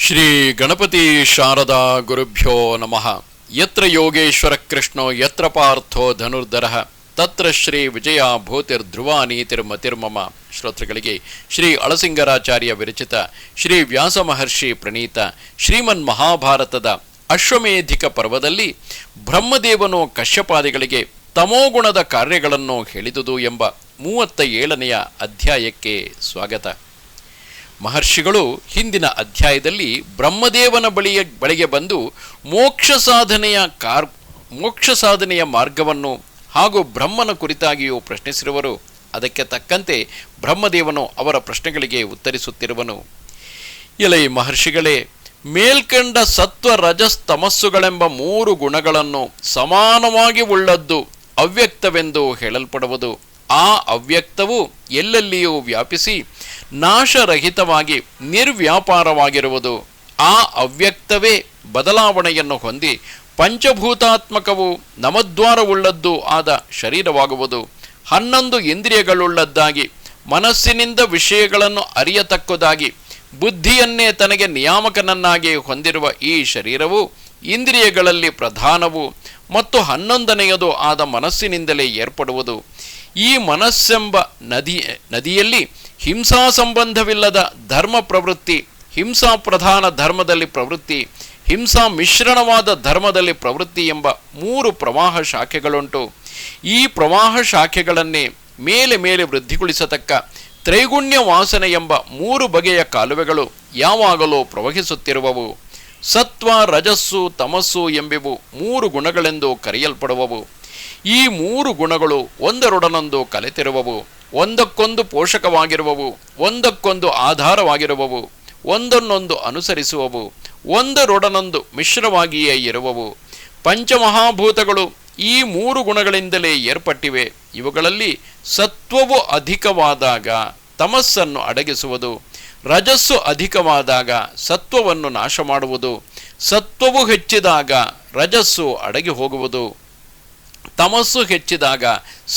ಶ್ರೀ ಗಣಪತಿ ಶಾರದಾ ಗುರುಭ್ಯೋ ನಮಃ. ಯತ್ರ ಯೋಗೇಶ್ವರ ಕೃಷ್ಣೋ ಯತ್ರ ಪಾರ್ಥೋ ಧನುರ್ಧರಃ ತತ್ರ ಶ್ರೀ ವಿಜಯ ಭೂತಿರ್ಧ್ರುವ ನೀತಿರ್ಮತಿರ್ಮಮ. ಶ್ರೋತೃಗಳಿಗೆ ಶ್ರೀ ಅಳಸಿಂಗರಾಚಾರ್ಯ ವಿರಚಿತ ಶ್ರೀ ವ್ಯಾಸ ಮಹರ್ಷಿ ಪ್ರಣೀತ ಶ್ರೀಮನ್ ಮಹಾಭಾರತದ ಅಶ್ವಮೇಧಿಕ ಪರ್ವದಲ್ಲಿ ಬ್ರಹ್ಮದೇವನು ಕಶ್ಯಪಾದಿಗಳಿಗೆ ತಮೋಗುಣದ ಕಾರ್ಯಗಳನ್ನು ಹೇಳಿದುದು ಎಂಬ 37ನೆಯ ಅಧ್ಯಾಯಕ್ಕೆ ಸ್ವಾಗತ. ಮಹರ್ಷಿಗಳು ಹಿಂದಿನ ಅಧ್ಯಾಯದಲ್ಲಿ ಬ್ರಹ್ಮದೇವನ ಬಳಿಗೆ ಬಂದು ಮೋಕ್ಷ ಸಾಧನೆಯ ಮಾರ್ಗವನ್ನು ಹಾಗೂ ಬ್ರಹ್ಮನ ಕುರಿತಾಗಿಯೂ ಪ್ರಶ್ನಿಸಿರುವರು. ಅದಕ್ಕೆ ತಕ್ಕಂತೆ ಬ್ರಹ್ಮದೇವನು ಅವರ ಪ್ರಶ್ನೆಗಳಿಗೆ ಉತ್ತರಿಸುತ್ತಿರುವನು. ಎಲೈ ಮಹರ್ಷಿಗಳೇ, ಮೇಲ್ಕಂಡ ಸತ್ವ ರಜಸ್ ತಮಸ್ಸುಗಳೆಂಬ 3 ಗುಣಗಳನ್ನು ಸಮಾನವಾಗಿ ಉಳ್ಳದ್ದು ಅವ್ಯಕ್ತವೆಂದು ಹೇಳಲ್ಪಡುವುದು. ಆ ಅವ್ಯಕ್ತವು ಎಲ್ಲೆಲ್ಲಿಯೂ ವ್ಯಾಪಿಸಿ ನಾಶರಹಿತವಾಗಿ ನಿರ್ವ್ಯಾಪಾರವಾಗಿರುವುದು. ಆ ಅವ್ಯಕ್ತವೇ ಬದಲಾವಣೆಯನ್ನು ಹೊಂದಿ ಪಂಚಭೂತಾತ್ಮಕವು ನಮದ್ವಾರವುಳ್ಳದ್ದು ಆದ ಶರೀರವಾಗುವುದು. 11 ಇಂದ್ರಿಯಗಳುಳ್ಳದ್ದಾಗಿ ಮನಸ್ಸಿನಿಂದ ವಿಷಯಗಳನ್ನು ಅರಿಯತಕ್ಕದಾಗಿ ಬುದ್ಧಿಯನ್ನೇ ತನಗೆ ನಿಯಾಮಕನನ್ನಾಗಿ ಹೊಂದಿರುವ ಈ ಶರೀರವು ಇಂದ್ರಿಯಗಳಲ್ಲಿ ಪ್ರಧಾನವು ಮತ್ತು 11ನೆಯದು ಆದ ಮನಸ್ಸಿನಿಂದಲೇ ಏರ್ಪಡುವುದು. ಈ ಮನಸ್ಸೆಂಬ ನದಿಯಲ್ಲಿ ಹಿಂಸಾ ಸಂಬಂಧವಿಲ್ಲದ ಧರ್ಮ ಪ್ರವೃತ್ತಿ, ಹಿಂಸಾ ಪ್ರಧಾನ ಧರ್ಮದಲ್ಲಿ ಪ್ರವೃತ್ತಿ, ಹಿಂಸಾ ಮಿಶ್ರಣವಾದ ಧರ್ಮದಲ್ಲಿ ಪ್ರವೃತ್ತಿ ಎಂಬ 3 ಪ್ರವಾಹ ಶಾಖೆಗಳುಂಟು. ಈ ಪ್ರವಾಹ ಶಾಖೆಗಳನ್ನೇ ಮೇಲೆ ಮೇಲೆ ವೃದ್ಧಿಗೊಳಿಸತಕ್ಕ ತ್ರೈಗುಣ್ಯ ವಾಸನೆ ಎಂಬ 3 ಬಗೆಯ ಕಾಲುವೆಗಳು ಯಾವಾಗಲೂ ಪ್ರವಹಿಸುತ್ತಿರುವವು. ಸತ್ವ, ರಜಸ್ಸು, ತಮಸ್ಸು ಎಂಬಿವು 3 ಗುಣಗಳೆಂದು ಕರೆಯಲ್ಪಡುವವು. ಈ 3 ಗುಣಗಳು ಒಂದರೊಡನೊಂದು ಕಲೆತಿರುವವು, ಒಂದಕ್ಕೊಂದು ಪೋಷಕವಾಗಿರುವವು, ಒಂದಕ್ಕೊಂದು ಆಧಾರವಾಗಿರುವವು, ಒಂದನ್ನೊಂದು ಅನುಸರಿಸುವವು, ಒಂದರೊಡನೊಂದು ಮಿಶ್ರವಾಗಿಯೇ ಇರುವವು. ಪಂಚಮಹಾಭೂತಗಳು ಈ 3 ಗುಣಗಳಿಂದಲೇ ಏರ್ಪಟ್ಟಿವೆ. ಇವುಗಳಲ್ಲಿ ಸತ್ವವು ಅಧಿಕವಾದಾಗ ತಮಸ್ಸನ್ನು ಅಡಗಿಸುವುದು, ರಜಸ್ಸು ಅಧಿಕವಾದಾಗ ಸತ್ವವನ್ನು ನಾಶ ಮಾಡುವುದು, ಸತ್ವವು ಹೆಚ್ಚಿದಾಗ ರಜಸ್ಸು ಅಡಗಿ ಹೋಗುವುದು, ತಮಸ್ಸು ಹೆಚ್ಚಿದಾಗ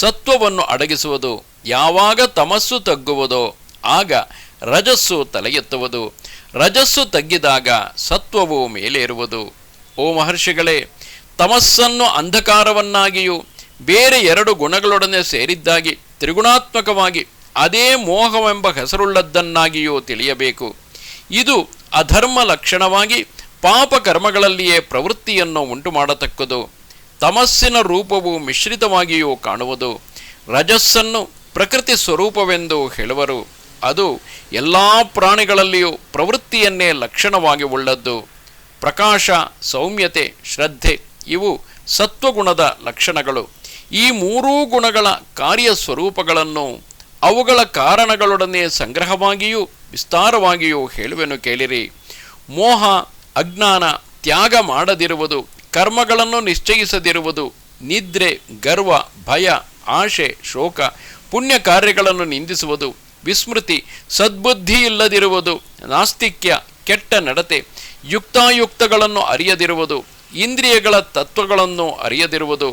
ಸತ್ವವನ್ನು ಅಡಗಿಸುವುದು. ಯಾವಾಗ ತಮಸ್ಸು ತಗ್ಗುವುದೋ ಆಗ ರಜಸ್ಸು ತಲೆ ಎತ್ತುವುದು, ರಜಸ್ಸು ತಗ್ಗಿದಾಗ ಸತ್ವವು ಮೇಲೇರುವುದು. ಓ ಮಹರ್ಷಿಗಳೇ, ತಮಸ್ಸನ್ನು ಅಂಧಕಾರವನ್ನಾಗಿಯೂ ಬೇರೆ 2 ಗುಣಗಳೊಡನೆ ಸೇರಿದ್ದಾಗಿ ತ್ರಿಗುಣಾತ್ಮಕವಾಗಿ ಅದೇ ಮೋಹವೆಂಬ ಹೆಸರುಳ್ಳದ್ದನ್ನಾಗಿಯೂ ತಿಳಿಯಬೇಕು. ಇದು ಅಧರ್ಮ ಲಕ್ಷಣವಾಗಿ ಪಾಪ ಕರ್ಮಗಳಲ್ಲಿಯೇ ಪ್ರವೃತ್ತಿಯನ್ನು ಉಂಟು ಮಾಡತಕ್ಕದು. ತಮಸ್ಸಿನ ರೂಪವು ಮಿಶ್ರಿತವಾಗಿಯೂ ಕಾಣುವುದು. ರಜಸ್ಸನ್ನು ಪ್ರಕೃತಿ ಸ್ವರೂಪವೆಂದು ಹೇಳುವರು. ಅದು ಎಲ್ಲ ಪ್ರಾಣಿಗಳಲ್ಲಿಯೂ ಪ್ರವೃತ್ತಿಯನ್ನೇ ಲಕ್ಷಣವಾಗಿ ಉಳ್ಳದ್ದು. ಪ್ರಕಾಶ, ಸೌಮ್ಯತೆ, ಶ್ರದ್ಧೆ ಇವು ಸತ್ವಗುಣದ ಲಕ್ಷಣಗಳು. ಈ 3 ಗುಣಗಳ ಕಾರ್ಯಸ್ವರೂಪಗಳನ್ನು ಅವುಗಳ ಕಾರಣಗಳೊಡನೆ ಸಂಗ್ರಹವಾಗಿಯೂ ವಿಸ್ತಾರವಾಗಿಯೂ ಹೇಳುವೆನು ಕೇಳಿರಿ. ಮೋಹ, ಅಜ್ಞಾನ, ತ್ಯಾಗ ಮಾಡದಿರುವುದು, ಕರ್ಮಗಳನ್ನು ನಿಶ್ಚಯಿಸದಿರುವುದು, ನಿದ್ರೆ, ಗರ್ವ, ಭಯ, ಆಶೆ, ಶೋಕ, ಪುಣ್ಯ ಕಾರ್ಯಗಳನ್ನು ನಿಂದಿಸುವುದು, ವಿಸ್ಮೃತಿ, ಸದ್ಬುದ್ಧಿ ಇಲ್ಲದಿರುವುದು, ನಾಸ್ತಿಕ್ಯ, ಕೆಟ್ಟ ನಡತೆ, ಯುಕ್ತಾಯುಕ್ತಗಳನ್ನು ಅರಿಯದಿರುವುದು, ಇಂದ್ರಿಯಗಳ ತತ್ವಗಳನ್ನು ಅರಿಯದಿರುವುದು,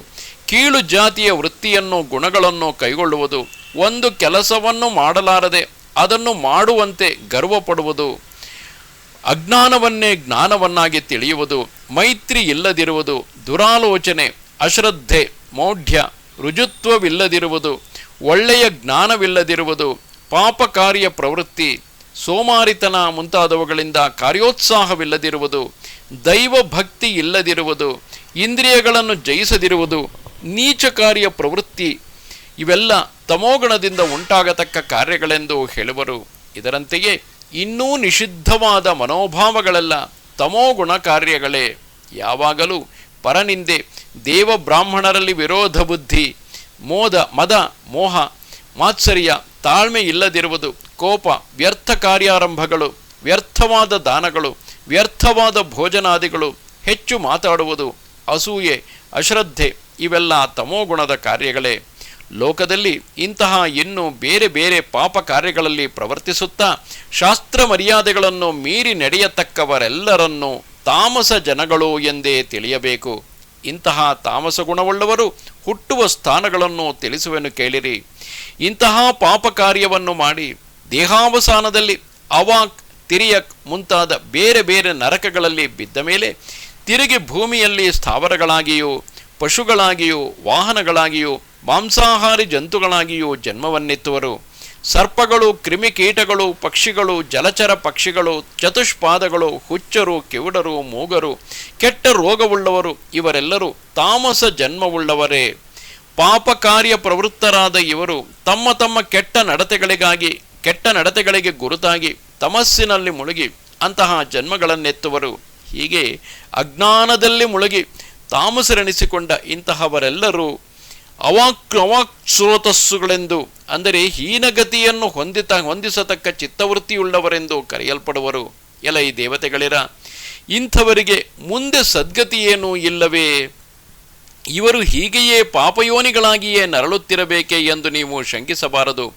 ಕೀಳು ಜಾತಿಯ ವೃತ್ತಿಯನ್ನು ಗುಣಗಳನ್ನು ಕೈಗೊಳ್ಳುವುದು, ಒಂದು ಕೆಲಸವನ್ನು ಮಾಡಲಾರದೆ ಅದನ್ನು ಮಾಡುವಂತೆ ಗರ್ವಪಡುವುದು, ಅಜ್ಞಾನವನ್ನೇ ಜ್ಞಾನವನ್ನಾಗಿ ತಿಳಿಯುವುದು, ಮೈತ್ರಿ ಇಲ್ಲದಿರುವುದು, ದುರಾಲೋಚನೆ, ಅಶ್ರದ್ಧೆ, ಮೌಢ್ಯ, ರುಜುತ್ವವಿಲ್ಲದಿರುವುದು, ಒಳ್ಳೆಯ ಜ್ಞಾನವಿಲ್ಲದಿರುವುದು, ಪಾಪಕಾರ್ಯ ಪ್ರವೃತ್ತಿ, ಸೋಮಾರಿತನ ಮುಂತಾದವುಗಳಿಂದ ಕಾರ್ಯೋತ್ಸಾಹವಿಲ್ಲದಿರುವುದು, ದೈವ ಭಕ್ತಿ ಇಲ್ಲದಿರುವುದು, ಇಂದ್ರಿಯಗಳನ್ನು ಜಯಿಸದಿರುವುದು, ನೀಚ ಕಾರ್ಯ ಪ್ರವೃತ್ತಿ ಇವೆಲ್ಲ ತಮೋಗುಣದಿಂದ ಉಂಟಾಗತಕ್ಕ ಕಾರ್ಯಗಳೆಂದು ಹೇಳುವರು. ಇದರಂತೆಯೇ ಇನ್ನೂ ನಿಷಿದ್ಧವಾದ ಮನೋಭಾವಗಳೆಲ್ಲ ತಮೋಗುಣ ಕಾರ್ಯಗಳೇ. ಯಾವಾಗಲೂ ಪರನಿಂದೆ, ದೇವ ಬ್ರಾಹ್ಮಣರಲ್ಲಿ ವಿರೋಧ ಬುದ್ಧಿ, ಮದ, ಮೋಹ, ಮಾತ್ಸರ್ಯ, ತಾಳ್ಮೆ ಇಲ್ಲದಿರುವುದು, ಕೋಪ, ವ್ಯರ್ಥ ಕಾರ್ಯಾರಂಭಗಳು, ವ್ಯರ್ಥವಾದ ದಾನಗಳು, ವ್ಯರ್ಥವಾದ ಭೋಜನಾದಿಗಳು, ಹೆಚ್ಚು ಮಾತಾಡುವುದು, ಅಸೂಯೆ, ಅಶ್ರದ್ಧೆ ಇವೆಲ್ಲ ತಮೋಗುಣದ ಕಾರ್ಯಗಳೇ. ಲೋಕದಲ್ಲಿ ಇಂತಹ ಇನ್ನೂ ಬೇರೆ ಬೇರೆ ಪಾಪ ಕಾರ್ಯಗಳಲ್ಲಿ ಪ್ರವರ್ತಿಸುತ್ತಾ ಶಾಸ್ತ್ರ ಮರ್ಯಾದೆಗಳನ್ನು ಮೀರಿ ನಡೆಯತಕ್ಕವರೆಲ್ಲರನ್ನೂ ತಾಮಸ ಜನಗಳು ಎಂದೇ ತಿಳಿಯಬೇಕು. ಇಂತಹ ತಾಮಸ ಗುಣವುಳ್ಳವರು ಹುಟ್ಟುವ ಸ್ಥಾನಗಳನ್ನು ತಿಳಿಸುವೆನು ಕೇಳಿರಿ. ಇಂತಹ ಪಾಪ ಕಾರ್ಯವನ್ನು ಮಾಡಿ ದೇಹಾವಸಾನದಲ್ಲಿ ಅವಾಕ್ ತಿರಿಯಕ್ ಮುಂತಾದ ಬೇರೆ ಬೇರೆ ನರಕಗಳಲ್ಲಿ ಬಿದ್ದ ಮೇಲೆ ತಿರುಗಿ ಭೂಮಿಯಲ್ಲಿ ಸ್ಥಾವರಗಳಾಗಿಯೂ ಪಶುಗಳಾಗಿಯೂ ವಾಹನಗಳಾಗಿಯೂ ಮಾಂಸಾಹಾರಿ ಜಂತುಗಳಾಗಿಯೂ ಜನ್ಮವನ್ನೆತ್ತುವರು. ಸರ್ಪಗಳು, ಕ್ರಿಮಿಕೀಟಗಳು, ಪಕ್ಷಿಗಳು, ಜಲಚರ ಪಕ್ಷಿಗಳು, ಚತುಷ್ಪಾದಗಳು, ಹುಚ್ಚರು, ಕಿವುಡರು, ಮೂಗರು, ಕೆಟ್ಟ ರೋಗವುಳ್ಳವರು ಇವರೆಲ್ಲರೂ ತಾಮಸ ಜನ್ಮವುಳ್ಳವರೇ. ಪಾಪ ಕಾರ್ಯ ಪ್ರವೃತ್ತರಾದ ಇವರು ತಮ್ಮ ತಮ್ಮ ಕೆಟ್ಟ ನಡತೆಗಳಿಗೆ ಗುರುತಾಗಿ ತಮಸ್ಸಿನಲ್ಲಿ ಮುಳುಗಿ ಅಂತಹ ಜನ್ಮಗಳನ್ನೆತ್ತುವರು. ಹೀಗೆ ಅಜ್ಞಾನದಲ್ಲಿ ಮುಳುಗಿ ತಾಮಸರೆನಿಸಿಕೊಂಡ ಇಂತಹವರೆಲ್ಲರೂ ಅವಾಕ್ಸ್ರೋತಸ್ಸುಗಳೆಂದು, ಅಂದರೆ ಹೀನಗತಿಯನ್ನು ಹೊಂದಿಸತಕ್ಕ ಚಿತ್ತವೃತ್ತಿಯುಳ್ಳವರೆಂದು ಕರೆಯಲ್ಪಡುವರು. ಎಲೈ ದೇವತೆಗಳಿರ, ಇಂಥವರಿಗೆ ಮುಂದೆ ಸದ್ಗತಿಯೇನೂ ಇಲ್ಲವೇ? ಇವರು ಹೀಗೆಯೇ ಪಾಪಯೋನಿಗಳಾಗಿಯೇ ನರಳುತ್ತಿರಬೇಕೆ ಎಂದು ನೀವು ಶಂಕಿಸಬಾರದು.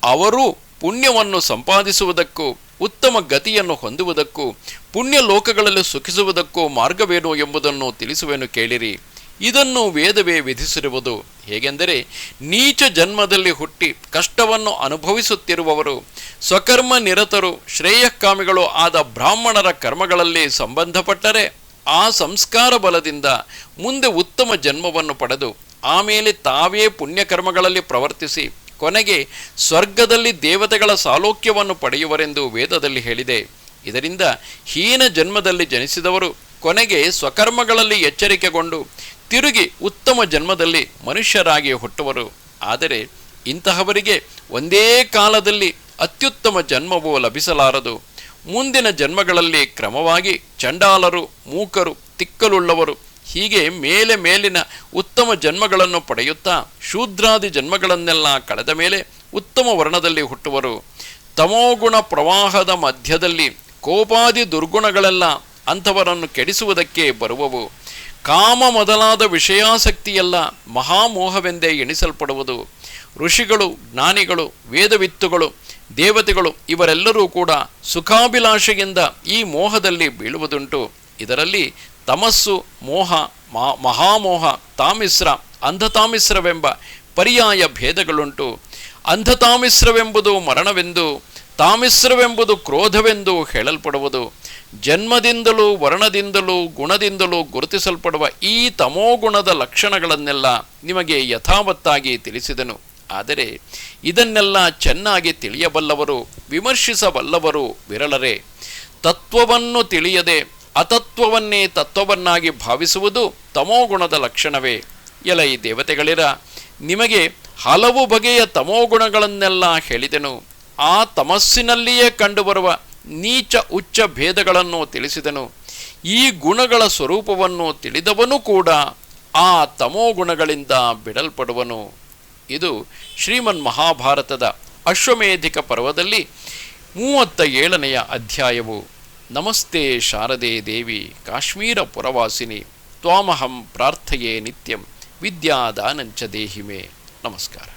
ಅವರು ಪುಣ್ಯವನ್ನು ಸಂಪಾದಿಸುವುದಕ್ಕೂ ಉತ್ತಮ ಗತಿಯನ್ನು ಹೊಂದುವುದಕ್ಕೂ ಪುಣ್ಯ ಲೋಕಗಳಲ್ಲಿ ಸುಖಿಸುವುದಕ್ಕೂ ಮಾರ್ಗವೇನು ಎಂಬುದನ್ನು ತಿಳಿಸುವೆನು ಕೇಳಿರಿ. ಇದನ್ನು ವೇದವೇ ವಿಧಿಸಿರುವುದು. ಹೇಗೆಂದರೆ, ನೀಚ ಜನ್ಮದಲ್ಲಿ ಹುಟ್ಟಿ ಕಷ್ಟವನ್ನು ಅನುಭವಿಸುತ್ತಿರುವವರು ಸ್ವಕರ್ಮ ನಿರತರು ಶ್ರೇಯಕಾಮಿಗಳು ಆದ ಬ್ರಾಹ್ಮಣರ ಕರ್ಮಗಳಲ್ಲಿ ಸಂಬಂಧಪಟ್ಟರೆ ಆ ಸಂಸ್ಕಾರ ಬಲದಿಂದ ಮುಂದೆ ಉತ್ತಮ ಜನ್ಮವನ್ನು ಪಡೆದು ಆಮೇಲೆ ತಾವೇ ಪುಣ್ಯಕರ್ಮಗಳಲ್ಲಿ ಪ್ರವರ್ತಿಸಿ ಕೊನೆಗೆ ಸ್ವರ್ಗದಲ್ಲಿ ದೇವತೆಗಳ ಸಾಲೋಕ್ಯವನ್ನು ಪಡೆಯುವರೆಂದು ವೇದದಲ್ಲಿ ಹೇಳಿದೆ. ಇದರಿಂದ ಹೀನ ಜನ್ಮದಲ್ಲಿ ಜನಿಸಿದವರು ಕೊನೆಗೆ ಸ್ವಕರ್ಮಗಳಲ್ಲಿ ಎಚ್ಚರಿಕೆಗೊಂಡು ತಿರುಗಿ ಉತ್ತಮ ಜನ್ಮದಲ್ಲಿ ಮನುಷ್ಯರಾಗಿ ಹುಟ್ಟುವರು. ಆದರೆ ಇಂತಹವರಿಗೆ ಒಂದೇ ಕಾಲದಲ್ಲಿ ಅತ್ಯುತ್ತಮ ಜನ್ಮವು ಲಭಿಸಲಾರದು. ಮುಂದಿನ ಜನ್ಮಗಳಲ್ಲಿ ಕ್ರಮವಾಗಿ ಚಂಡಾಲರು, ಮೂಕರು, ತಿಕ್ಕಲುಳ್ಳವರು ಹೀಗೆ ಮೇಲಿನ ಉತ್ತಮ ಜನ್ಮಗಳನ್ನು ಪಡೆಯುತ್ತಾ ಶೂದ್ರಾದಿ ಜನ್ಮಗಳನ್ನೆಲ್ಲ ಕಳೆದ ಮೇಲೆ ಉತ್ತಮ ವರ್ಣದಲ್ಲಿ ಹುಟ್ಟುವರು. ತಮೋಗುಣ ಪ್ರವಾಹದ ಮಧ್ಯದಲ್ಲಿ ಕೋಪಾದಿ ದುರ್ಗುಣಗಳೆಲ್ಲ ಅಂಥವರನ್ನು ಕೆಡಿಸುವುದಕ್ಕೆ ಬರುವವು. ಕಾಮ ಮೊದಲಾದ ವಿಷಯಾಸಕ್ತಿಯೆಲ್ಲ ಮಹಾಮೋಹವೆಂದೇ ಎಣಿಸಲ್ಪಡುವುದು. ಋಷಿಗಳು, ಜ್ಞಾನಿಗಳು, ವೇದವಿತ್ತುಗಳು, ದೇವತೆಗಳು ಇವರೆಲ್ಲರೂ ಕೂಡ ಸುಖಾಭಿಲಾಷೆಯಿಂದ ಈ ಮೋಹದಲ್ಲಿ ಬೀಳುವುದುಂಟು. ಇದರಲ್ಲಿ ತಮಸ್ಸು, ಮೋಹ, ಮಹಾಮೋಹ, ತಾಮಿಸ್ರ, ಅಂಧತಾಮಿಸ್ರವೆಂಬ ಪರ್ಯಾಯ ಭೇದಗಳುಂಟು. ಅಂಧತಾಮಿಸ್ರವೆಂಬುದು ಮರಣವೆಂದು, ತಾಮಿಸ್ರವೆಂಬುದು ಕ್ರೋಧವೆಂದು ಹೇಳಲ್ಪಡುವುದು. ಜನ್ಮದಿಂದಲೂ ವರ್ಣದಿಂದಲೂ ಗುಣದಿಂದಲೂ ಗುರುತಿಸಲ್ಪಡುವ ಈ ತಮೋಗುಣದ ಲಕ್ಷಣಗಳನ್ನೆಲ್ಲ ನಿಮಗೆ ಯಥಾವತ್ತಾಗಿ ತಿಳಿಸಿದನು. ಆದರೆ ಇದನ್ನೆಲ್ಲ ಚೆನ್ನಾಗಿ ತಿಳಿಯಬಲ್ಲವರು, ವಿಮರ್ಶಿಸಬಲ್ಲವರು ವಿರಳರೇ. ತತ್ವವನ್ನು ತಿಳಿಯದೆ ಅತತ್ವವನ್ನೇ ತತ್ವವನ್ನಾಗಿ ಭಾವಿಸುವುದು ತಮೋಗುಣದ ಲಕ್ಷಣವೇ. ಎಲೈ ದೇವತೆಗಳಿರ, ನಿಮಗೆ ಹಲವು ಬಗೆಯ ತಮೋಗುಣಗಳನ್ನೆಲ್ಲ ಹೇಳಿದೆನು. ಆ ತಮಸ್ಸಿನಲ್ಲಿಯೇ ಕಂಡುಬರುವ ನೀಚ ಉಚ್ಚ ಭೇದಗಳನ್ನು ತಿಳಿಸಿದನು. ಈ ಗುಣಗಳ ಸ್ವರೂಪವನ್ನು ತಿಳಿದವನು ಕೂಡ ಆ ತಮೋಗುಣಗಳಿಂದ ಬಿಡಲ್ಪಡುವನು. ಇದು ಶ್ರೀಮನ್ ಮಹಾಭಾರತದ ಅಶ್ವಮೇಧಿಕ ಪರ್ವದಲ್ಲಿ 37ನೆಯ ಅಧ್ಯಾಯವು. ನಮಸ್ತೆ ಶಾರದೆ ದೇವಿ ಕಾಶ್ಮೀರ ಪುರವಾಸಿನಿ ತ್ವಾಮಹಂ ಪ್ರಾರ್ಥಯೇ ನಿತ್ಯಂ ವಿದ್ಯಾದಾನಂಚ ದೇಹಿಮೆ. ನಮಸ್ಕಾರ.